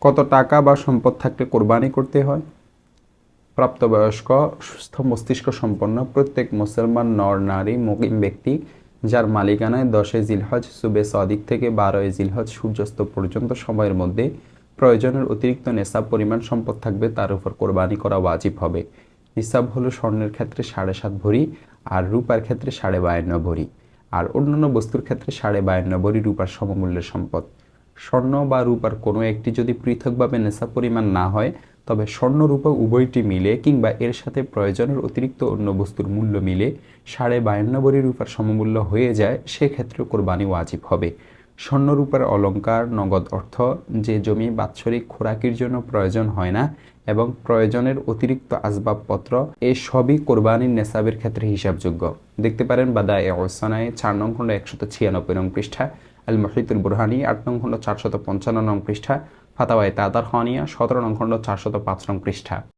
কত টাকা বা সম্পদ থাকলে কোরবানি করতে হয়? প্রাপ্তবয়স্ক সুস্থ মস্তিষ্ক সম্পন্ন প্রত্যেক মুসলমান নর নারী মুকিম ব্যক্তি যার মালিকানায় 10 জিলহজ সুবে সাদিক থেকে 12 জিলহজ সূর্যাস্ত পর্যন্ত সময়ের মধ্যে প্রয়োজনের অতিরিক্ত নেশাব পরিমাণ সম্পদ থাকবে তার উপর কোরবানি করা ওয়াজিব হবে। নিসাব হলো স্বর্ণের ক্ষেত্রে 7.5 ভরি আর রূপার ক্ষেত্রে 52.5 ভরি আর অন্যান্য বস্তুর ক্ষেত্রে 52.5 ভরি রূপার সমমূল্যের সম্পদ। স্বর্ণ বা রূপার কোনো একটি যদি পৃথকভাবে নেশাব পরিমাণ না হয় তবে স্বর্ণ রূপা উভয়টি মিলে কিংবা এর সাথে প্রয়োজনের অতিরিক্ত অন্য বস্তুর মূল্য মিলে 52.5 ভরি রূপার সমমূল্য হয়ে যায়, সেক্ষেত্রেও কোরবানি ওয়াজিব হবে। স্বর্ণ রূপার অলংকার, নগদ অর্থ, যে জমি বাৎসরিক খোরাকির জন্য প্রয়োজন হয় না এবং প্রয়োজনের অতিরিক্ত আসবাবপত্র, এ সবই কোরবানির নেশাবের ক্ষেত্রে হিসাবযোগ্য। দেখতে পারেন বাদায়ে ওসানায় 4 নং খণ্ড 196 নং পৃষ্ঠা, আল মুহিতুল বুরহানি 8 নং খণ্ড 455 নং পৃষ্ঠা, ফাতাওয়ায়ে তাতারখানিয়া 17 নং খণ্ড 405 নং পৃষ্ঠা।